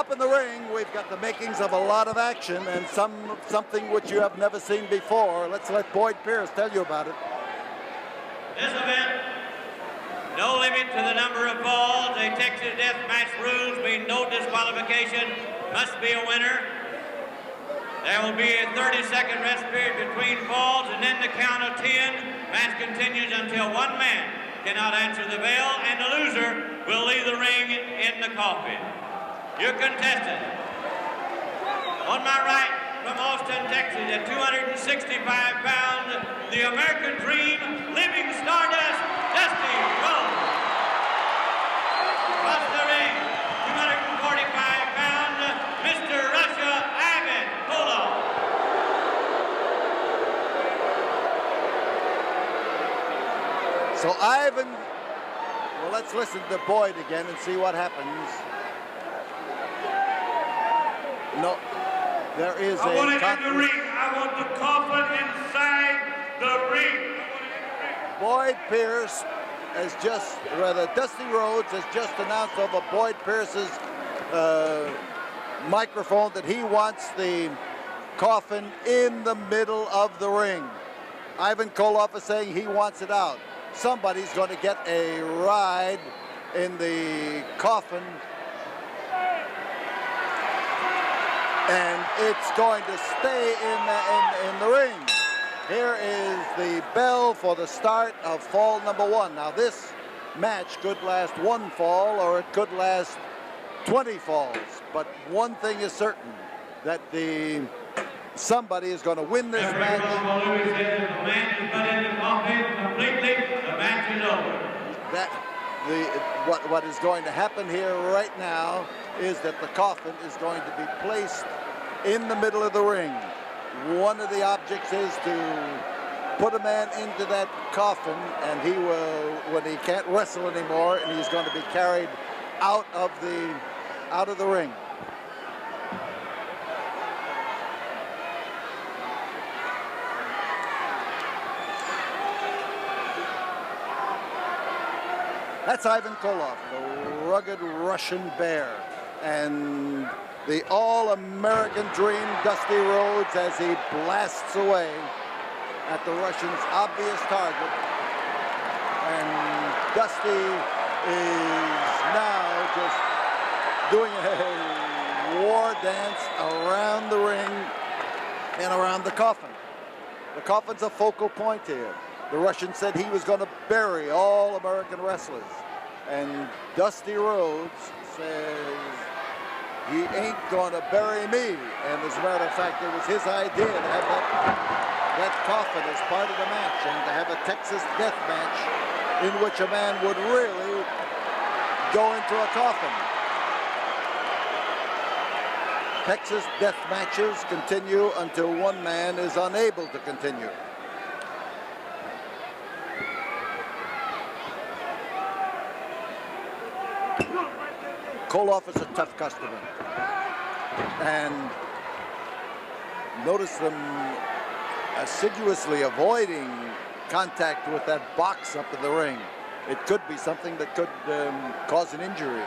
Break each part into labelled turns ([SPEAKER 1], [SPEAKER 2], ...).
[SPEAKER 1] Up in the ring, we've got the makings of a lot of action and something which you have never seen before. Let's let Boyd Pierce tell you about it.
[SPEAKER 2] This event, no limit to the number of falls. A Texas death match rules mean no disqualification, must be a winner. There will be a 30-second rest period between falls, and then the count of 10. Match continues until one man cannot answer the bell, and the loser will leave the ring in the coffin. Your contestant, on my right, from Austin, Texas, at 265 pounds, the American Dream, Living Stardust, Dusty Rhodes. Across the ring, 245 pounds, Mr. Russia, Ivan Koloff.
[SPEAKER 1] So Ivan, well, let's listen to Boyd again and see what happens. No, there is
[SPEAKER 3] I want it in the ring. I want the coffin inside the ring.
[SPEAKER 1] Boyd Pierce has just, rather Dusty Rhodes has just announced over Boyd Pierce's microphone that he wants the coffin in the middle of the ring. Ivan Koloff is saying he wants it out. Somebody's going to get a ride in the coffin, and it's going to stay in the ring. Here is the bell for the start of fall number 1. Now this match could last 1 fall or it could last 20 falls, but one thing is certain, that somebody is going to win this match. What is going to happen here right now is that the coffin is going to be placed in the middle of the ring. One of the objects is to put a man into that coffin, and he will, when he can't wrestle anymore, and he's going to be carried out of the ring. That's Ivan Koloff, the rugged Russian bear, and the all-American Dream, Dusty Rhodes, as he blasts away at the Russian's obvious target. And Dusty is now just doing a war dance around the ring and around the coffin. The coffin's a focal point here. The Russian said he was going to bury all American wrestlers. And Dusty Rhodes says he ain't going to bury me. And as a matter of fact, it was his idea to have that coffin as part of the match, and to have a Texas death match in which a man would really go into a coffin. Texas death matches continue until one man is unable to continue. Koloff is a tough customer, and notice them assiduously avoiding contact with that box up in the ring. It could be something that could cause an injury,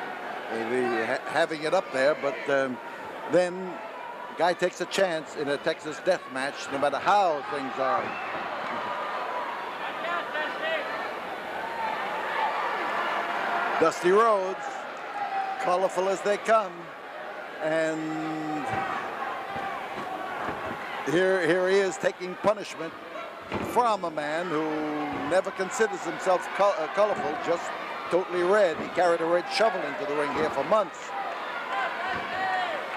[SPEAKER 1] having it up there, but then the guy takes a chance in a Texas death match, no matter how things are. Dusty Rhodes, colorful as they come, and here he is taking punishment from a man who never considers himself colorful, just totally red. He carried a red shovel into the ring here for months.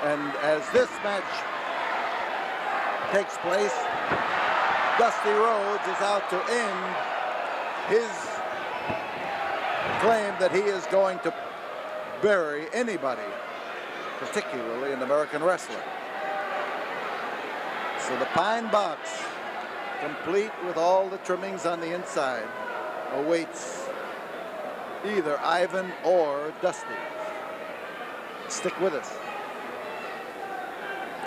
[SPEAKER 1] And as this match takes place, Dusty Rhodes is out to end his claim that he is going to bury anybody, particularly an American wrestler. So the pine box, complete with all the trimmings on the inside, awaits either Ivan or Dusty. Stick with us.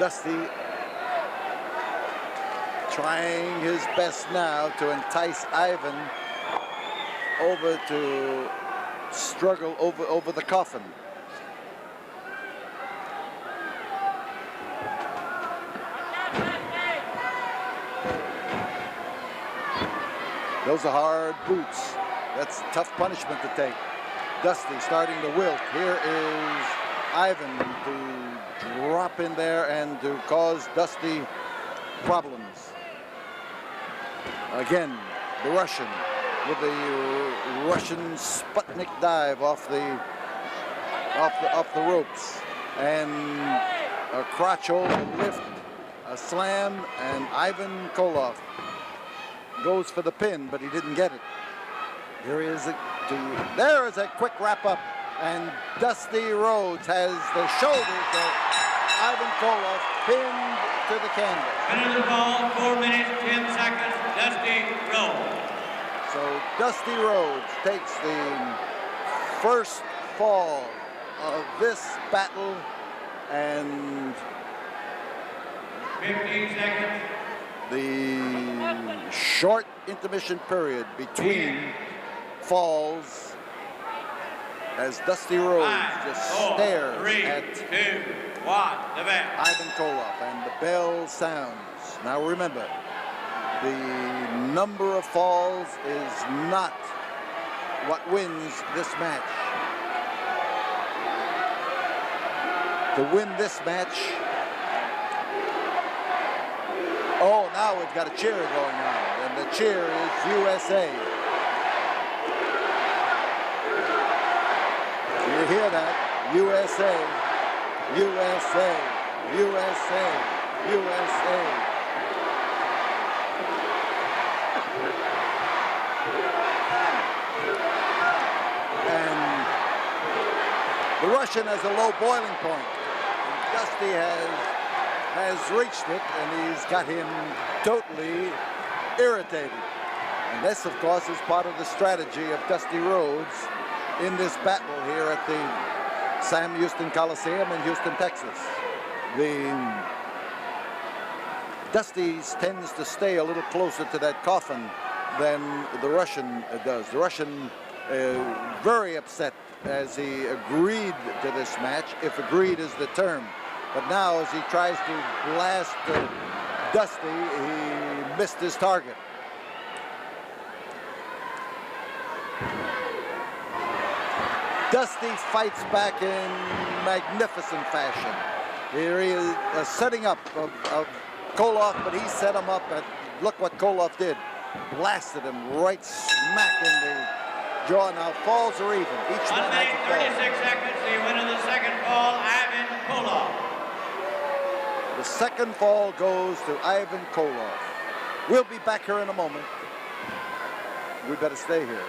[SPEAKER 1] Dusty trying his best now to entice Ivan over to struggle over the coffin. Those are hard boots. That's tough punishment to take. Dusty starting to wilt. Here is Ivan to drop in there and to cause Dusty problems. Again, the Russian with the Russian Sputnik dive off the ropes, and a crotch hold, a lift, a slam, and Ivan Koloff goes for the pin, but he didn't get it. There is a quick wrap up, and Dusty Rhodes has the shoulders of Ivan Koloff pinned to the canvas.
[SPEAKER 2] Winner of the ball, 4 minutes, 10 seconds, Dusty Rhodes.
[SPEAKER 1] So Dusty Rhodes takes the first fall of this battle, and
[SPEAKER 2] 15 seconds.
[SPEAKER 1] the short intermission period between falls as Dusty Rhodes just stares
[SPEAKER 2] 3,
[SPEAKER 1] at
[SPEAKER 2] 2, 1, the bell.
[SPEAKER 1] Ivan Koloff, and the bell sounds. Now remember, the number of falls is not what wins this match. To win this match, oh, now we've got a cheer going on, and the cheer is USA. You hear that? USA, USA, USA, USA. And the Russian has a low boiling point. And Dusty has reached it, and he's got him totally irritated. And this, of course, is part of the strategy of Dusty Rhodes in this battle here at the Sam Houston Coliseum in Houston, Texas. Dusty tends to stay a little closer to that Coffin than the Russian does. The Russian very upset as he agreed to this match, if agreed is the term. But now, as he tries to blast Dusty, he missed his target. Dusty fights back in magnificent fashion. Here he is setting up of Koloff, but he set him up, and look what Koloff did. Blasted him right smack in the jaw. Now falls are even. Each
[SPEAKER 2] 1
[SPEAKER 1] man has
[SPEAKER 2] minute,
[SPEAKER 1] a fall.
[SPEAKER 2] 36 seconds. The winner of the second fall, Ivan Koloff.
[SPEAKER 1] The second fall goes to Ivan Koloff. We'll be back here in a moment. We better stay here.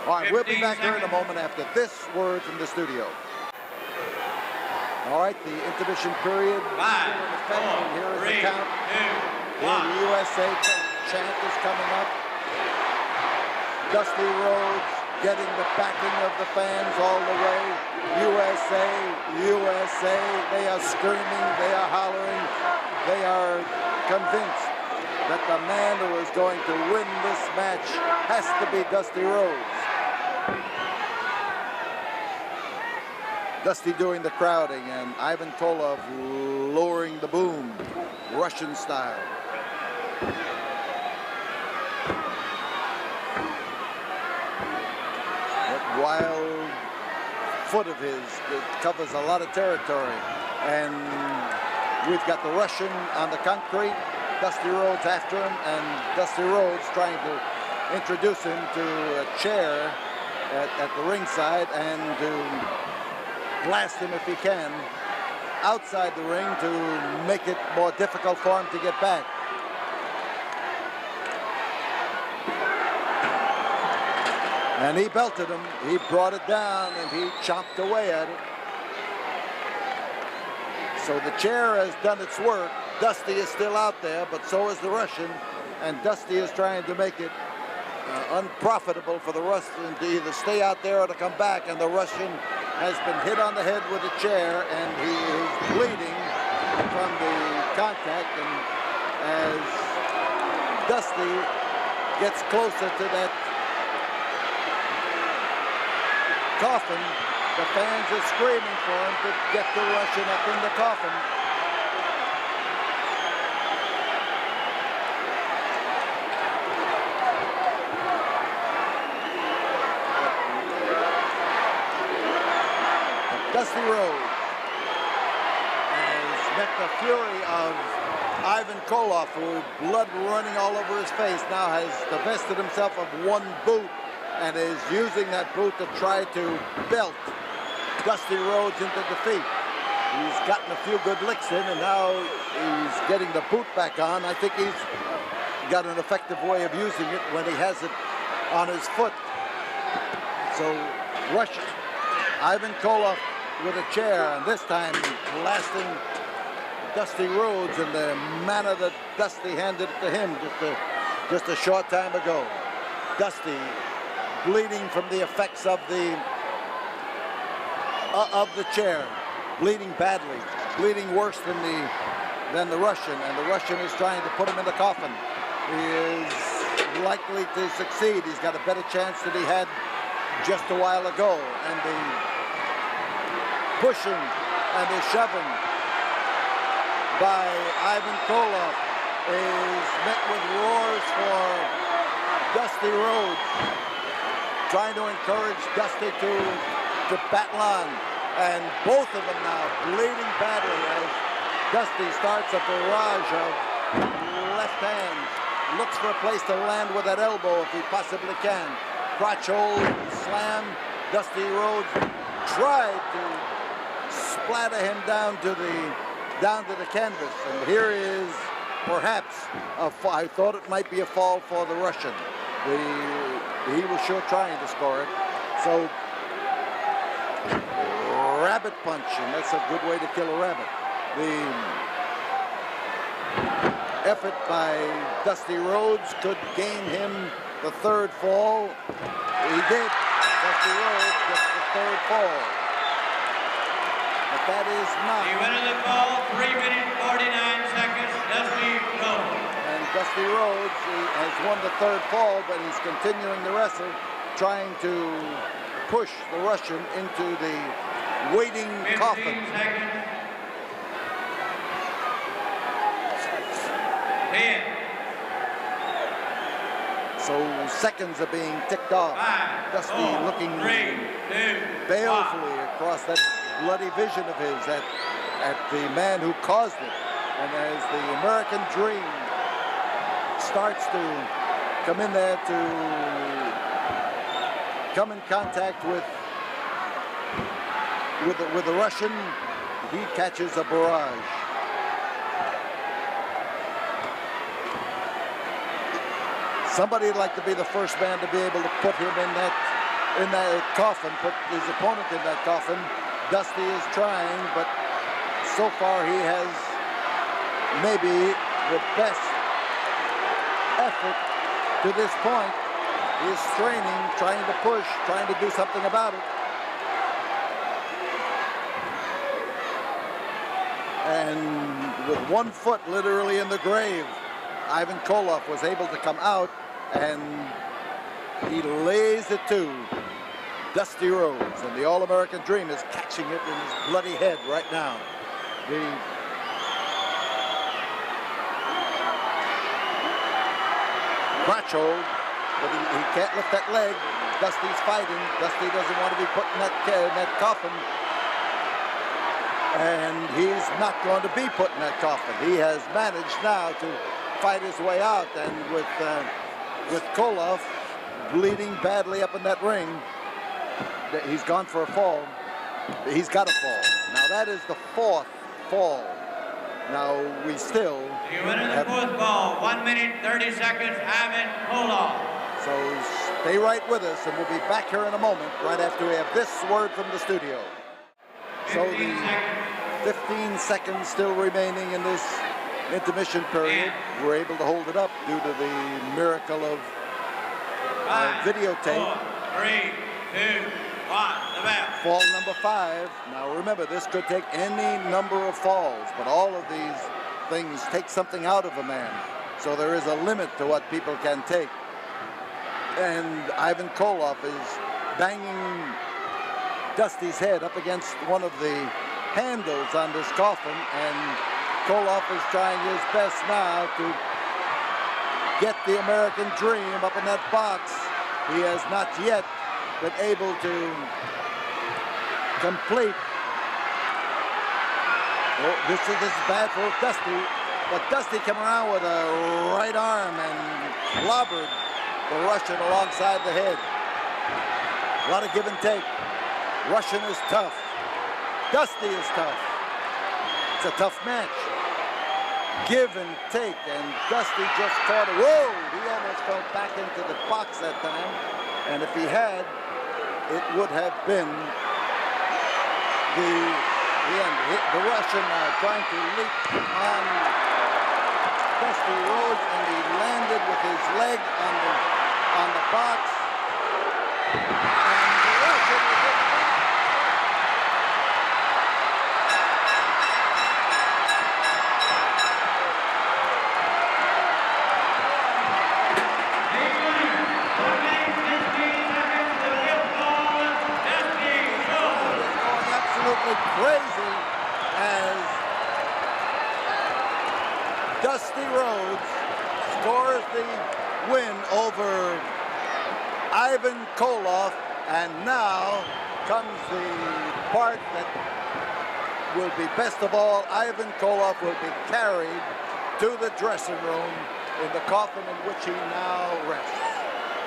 [SPEAKER 1] All right, we'll be
[SPEAKER 2] 15
[SPEAKER 1] back here in a
[SPEAKER 2] seconds.
[SPEAKER 1] moment after this word from the studio. All right, the intermission period.
[SPEAKER 2] 5,
[SPEAKER 1] Still in effect, and here
[SPEAKER 2] 4,
[SPEAKER 1] is
[SPEAKER 2] 3,
[SPEAKER 1] the count.
[SPEAKER 2] 2,
[SPEAKER 1] The
[SPEAKER 2] 1.
[SPEAKER 1] USA chant is coming up. Dusty Rhodes getting the backing of the fans all the way. USA, USA. They are screaming, they are hollering. They are convinced that the man who is going to win this match has to be Dusty Rhodes. Dusty doing the crowding, and Ivan Koloff lowering the boom, Russian style. That wild foot of his, it covers a lot of territory. And we've got the Russian on the concrete, Dusty Rhodes after him, and Dusty Rhodes trying to introduce him to a chair at the ringside and to blast him if he can outside the ring to make it more difficult for him to get back. And he belted him, he brought it down, and he chopped away at it. So the chair has done its work. Dusty is still out there, but so is the Russian, and Dusty is trying to make it unprofitable for the Russian to either stay out there or to come back, and the Russian has been hit on the head with a chair, and he is bleeding from the contact. And as Dusty gets closer to that Coffin, the fans are screaming for him to get the Russian up in the coffin. Dusty Rhodes has met the fury of Ivan Koloff, who, blood running all over his face, now has divested himself of one boot and is using that boot to try to belt Dusty Rhodes into defeat. He's gotten a few good licks in, and now he's getting the boot back on. I think he's got an effective way of using it when he has it on his foot. So, rush Ivan Koloff with a chair, and this time blasting Dusty Rhodes in the manner that Dusty handed it to him just a short time ago. Dusty bleeding from the effects of the chair, bleeding badly, bleeding worse than the Russian, and the Russian is trying to put him in the coffin. He is likely to succeed. He's got a better chance than he had just a while ago, and the pushing and the shoving by Ivan Koloff is met with roars for Dusty Rhodes, trying to encourage Dusty to battle on, and both of them now bleeding badly as Dusty starts a barrage of left hands, looks for a place to land with that elbow if he possibly can. Crotch hold, slam. Dusty Rhodes tried to splatter him down to the canvas, and here is perhaps I thought it might be a fall for the Russian. He was sure trying to score it. So rabbit punch, and that's a good way to kill a rabbit. The effort by Dusty Rhodes could gain him the third fall. He did. Dusty Rhodes gets the third fall. But that is not.
[SPEAKER 2] The winner of the fall, 3 minutes 49 seconds, Dusty Rhodes.
[SPEAKER 1] And Dusty Rhodes has won the third fall, but he's continuing to wrestle, trying to push the Russian into the waiting
[SPEAKER 2] 15
[SPEAKER 1] coffin.
[SPEAKER 2] seconds. 10.
[SPEAKER 1] So seconds are being ticked off.
[SPEAKER 2] 5,
[SPEAKER 1] Dusty
[SPEAKER 2] 4,
[SPEAKER 1] looking
[SPEAKER 2] 3, 2,
[SPEAKER 1] balefully across that bloody vision of his at the man who caused it. And as the American Dream starts to come in there to come in contact with the Russian, he catches a barrage. Somebody'd like to be the first man to be able to put him in that coffin, put his opponent in that coffin. Dusty is trying, but so far he has maybe the best effort to this point. He is straining, trying to push, trying to do something about it. And with one foot literally in the grave, Ivan Koloff was able to come out, and he lays it to Dusty Rhodes, and the All-American Dream is catching it in his bloody head right now. The crotch hold, but he can't lift that leg. Dusty's fighting. Dusty doesn't want to be put in that coffin, and he's not going to be put in that coffin. He has managed now to fight his way out, and with Koloff bleeding badly up in that ring, he's gone for a fall. He's got a fall. Now that is the fourth fall. Now we still
[SPEAKER 2] The winner of the fourth fall, 1 minute 30 seconds, Ivan Koloff.
[SPEAKER 1] So stay right with us, and we'll be back here in a moment, right after we have this word from the studio. So
[SPEAKER 2] 15
[SPEAKER 1] the
[SPEAKER 2] seconds.
[SPEAKER 1] 15 seconds still remaining in this intermission period. We're able to hold it up due to the miracle of
[SPEAKER 2] 5,
[SPEAKER 1] videotape.
[SPEAKER 2] 4, 3, 2, 1, the bell.
[SPEAKER 1] Fall number 5. Now remember, this could take any number of falls, but all of these things take something out of a man. So there is a limit to what people can take. And Ivan Koloff is banging Dusty's head up against one of the handles on this coffin, and Koloff is trying his best now to get the American Dream up in that box. He has not yet been able to complete Oh, this is bad for Dusty, but Dusty came around with a right arm and clobbered the Russian alongside the head. A lot of give and take. Russian is tough. Dusty is tough. It's a tough match. Give and take, and Dusty just caught it. Whoa! He almost fell back into the box that time, and if he had, it would have been the end. The Russian trying to leap on Dusty Rhodes, and he landed with his leg on the box. And the Russian was in the box. Crazy as Dusty Rhodes scores the win over Ivan Koloff, and now comes the part that will be best of all. Ivan Koloff will be carried to the dressing room in the coffin in which he now rests.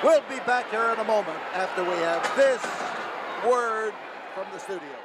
[SPEAKER 1] We'll be back here in a moment after we have this word from the studio.